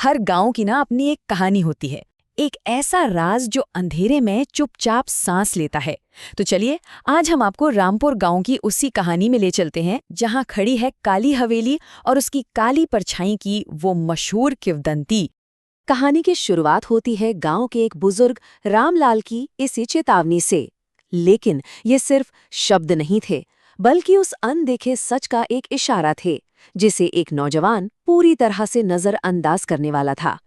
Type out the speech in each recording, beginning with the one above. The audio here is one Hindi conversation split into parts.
हर गांव की ना अपनी एक कहानी होती है। एक ऐसा राज जो अंधेरे में चुपचाप सांस लेता है। तो चलिए, आज हम आपको रामपुर गांव की उसी कहानी में ले चलते हैं जहां खड़ी है काली हवेली और उसकी काली परछाई की वो मशहूर किंवदंती। कहानी की शुरुआत होती है गांव के एक बुजुर्ग रामलाल की इसी चेतावनी से। लेकिन ये सिर्फ शब्द नहीं थे, बल्कि उस अनदेखे सच का एक इशारा थे, जिसे एक नौजवान पूरी तरह से नजरअंदाज करने वाला था।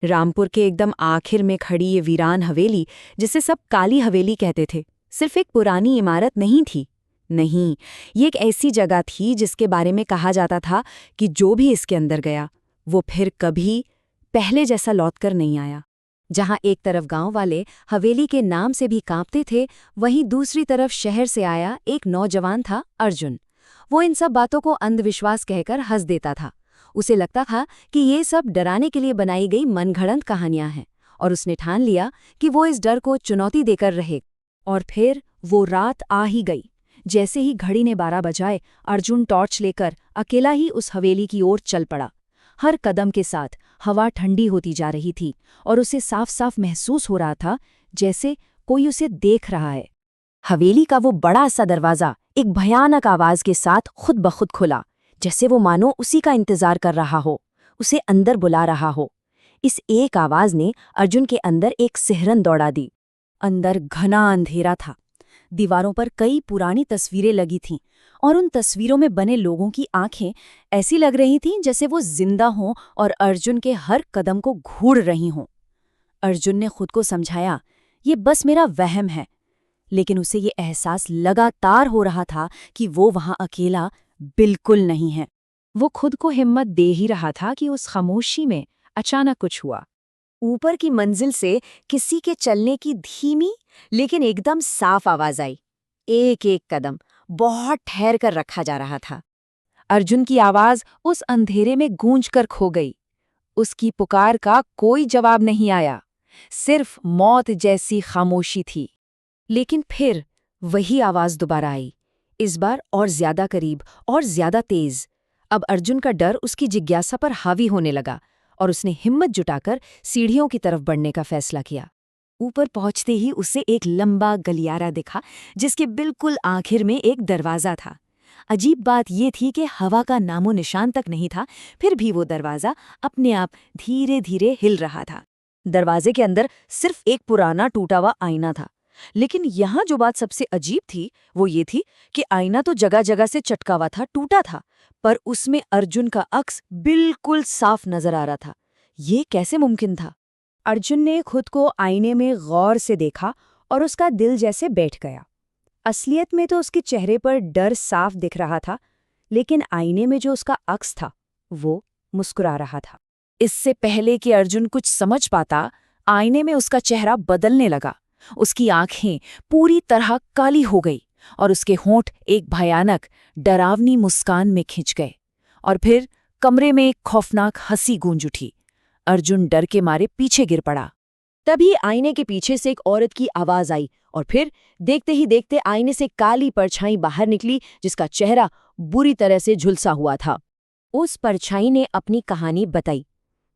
रामपुर के एकदम आखिर में खड़ी ये वीरान हवेली, जिसे सब काली हवेली कहते थे, सिर्फ एक पुरानी इमारत नहीं थी। नहीं, ये एक ऐसी जगह थी जिसके बारे में कहा जाता था कि जो भी इसके अंदर गया वो फिर कभी पहले जैसा लौटकर नहीं आया। जहां एक तरफ गांव वाले हवेली के नाम से भी कांपते थे, वहीं दूसरी तरफ शहर से आया एक नौजवान था, अर्जुन। वो इन सब बातों को अंधविश्वास कहकर हंस देता था। उसे लगता था कि ये सब डराने के लिए बनाई गई मनगढ़ंत कहानियां हैं, और उसने ठान लिया कि वो इस डर को चुनौती देकर रहे। और फिर वो रात आ ही गई। जैसे ही घड़ी ने 12 बजाए, अर्जुन टॉर्च लेकर अकेला ही उस हवेली की ओर चल पड़ा। हर कदम के साथ हवा ठंडी होती जा रही थी और उसे साफ साफ महसूस हो रहा था जैसे कोई उसे देख रहा है। हवेली का वो बड़ा सा दरवाजा एक भयानक आवाज के साथ खुद ब खुद खुला, जैसे वो मानो उसी का इंतजार कर रहा हो, उसे अंदर बुला रहा हो। इस एक आवाज ने अर्जुन के अंदर एक सिहरन दौड़ा दी। अंदर घना अंधेरा था। दीवारों पर कई पुरानी तस्वीरें लगी थीं, और उन तस्वीरों में बने लोगों की आंखें ऐसी लग रही थीं जैसे वो जिंदा हों और अर्जुन के हर कदम को घूर रही हों। अर्जुन ने खुद को समझाया, ये बस मेरा वहम है। लेकिन उसे ये एहसास लगातार हो रहा था कि वो वहां अकेला बिल्कुल नहीं है। वो खुद को हिम्मत दे ही रहा था कि उस खामोशी में अचानक कुछ हुआ। ऊपर की मंजिल से किसी के चलने की धीमी लेकिन एकदम साफ आवाज आई। एक एक कदम बहुत ठहर कर रखा जा रहा था। अर्जुन की आवाज उस अंधेरे में गूंज कर खो गई। उसकी पुकार का कोई जवाब नहीं आया, सिर्फ मौत जैसी खामोशी थी। लेकिन फिर वही आवाज दोबारा आई, इस बार और ज्यादा करीब और ज्यादा तेज। अब अर्जुन का डर उसकी जिज्ञासा पर हावी होने लगा, और उसने हिम्मत जुटाकर सीढ़ियों की तरफ बढ़ने का फैसला किया। ऊपर पहुंचते ही उसे एक लंबा गलियारा दिखा, जिसके बिल्कुल आखिर में एक दरवाज़ा था। अजीब बात ये थी कि हवा का नामो निशान तक नहीं था, फिर भी वो दरवाज़ा अपने आप धीरे धीरे हिल रहा था। दरवाजे के अंदर सिर्फ एक पुराना टूटा हुआ आईना था। लेकिन यहाँ जो बात सबसे अजीब थी वो ये थी कि आईना तो जगह जगह से चटका हुआ था, टूटा था, पर उसमें अर्जुन का अक्स बिल्कुल साफ नजर आ रहा था। ये कैसे मुमकिन था? अर्जुन ने खुद को आईने में गौर से देखा और उसका दिल जैसे बैठ गया। असलियत में तो उसके चेहरे पर डर साफ दिख रहा था, लेकिन आईने में जो उसका अक्स था वो मुस्कुरा रहा था। इससे पहले कि अर्जुन कुछ समझ पाता, आईने में उसका चेहरा बदलने लगा। उसकी आंखें पूरी तरह काली हो गई और उसके होंठ एक भयानक डरावनी मुस्कान में खिंच गए। और फिर कमरे में एक खौफनाक हंसी गूंज उठी। अर्जुन डर के मारे पीछे गिर पड़ा। तभी आईने के पीछे से एक औरत की आवाज आई, और फिर देखते ही देखते आईने से काली परछाई बाहर निकली, जिसका चेहरा बुरी तरह से झुलसा हुआ था। उस परछाई ने अपनी कहानी बताई।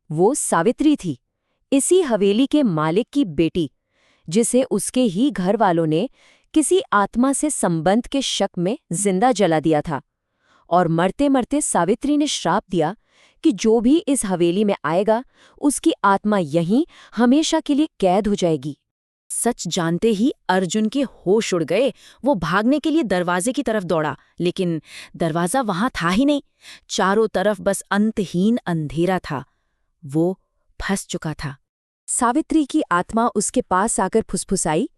वो सावित्री थी, इसी हवेली के मालिक की बेटी, जिसे उसके ही घर वालों ने किसी आत्मा से संबंध के शक में जिंदा जला दिया था। और मरते मरते सावित्री ने श्राप दिया कि जो भी इस हवेली में आएगा उसकी आत्मा यहीं हमेशा के लिए कैद हो जाएगी। सच जानते ही अर्जुन के होश उड़ गए। वो भागने के लिए दरवाजे की तरफ दौड़ा, लेकिन दरवाजा वहां था ही नहीं। चारों तरफ बस अंतहीन अंधेरा था। वो फंस चुका था। सावित्री की आत्मा उसके पास आकर फुसफुसाई,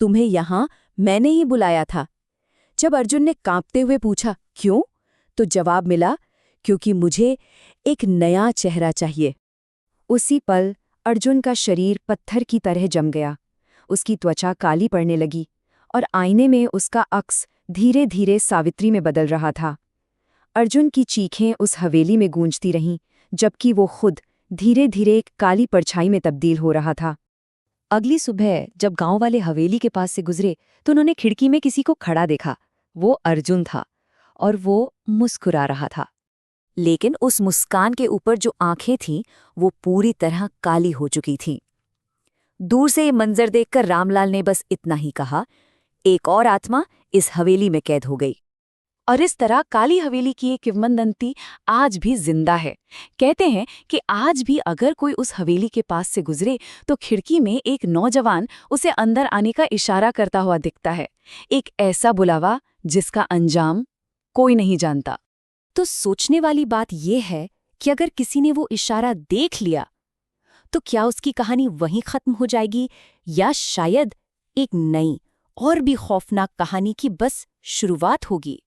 तुम्हें यहां मैंने ही बुलाया था। जब अर्जुन ने कांपते हुए पूछा, क्यों? तो जवाब मिला, क्योंकि मुझे एक नया चेहरा चाहिए। उसी पल अर्जुन का शरीर पत्थर की तरह जम गया। उसकी त्वचा काली पड़ने लगी और आईने में उसका अक्स धीरे धीरे सावित्री में बदल रहा था। अर्जुन की चीखें उस हवेली में गूंजती रहीं, जबकि वो खुद धीरे धीरे एक काली परछाई में तब्दील हो रहा था। अगली सुबह जब गांव वाले हवेली के पास से गुजरे तो उन्होंने खिड़की में किसी को खड़ा देखा। वो अर्जुन था, और वो मुस्कुरा रहा था। लेकिन उस मुस्कान के ऊपर जो आंखें थीं वो पूरी तरह काली हो चुकी थीं। दूर से ये मंजर देखकर रामलाल ने बस इतना ही कहा, एक और आत्मा इस हवेली में कैद हो गई। और इस तरह काली हवेली की ये किंवदंती आज भी जिंदा है। कहते हैं कि आज भी अगर कोई उस हवेली के पास से गुजरे तो खिड़की में एक नौजवान उसे अंदर आने का इशारा करता हुआ दिखता है। एक ऐसा बुलावा जिसका अंजाम कोई नहीं जानता। तो सोचने वाली बात यह है कि अगर किसी ने वो इशारा देख लिया तो क्या उसकी कहानी वहीं खत्म हो जाएगी, या शायद एक नई और भी खौफनाक कहानी की बस शुरुआत होगी।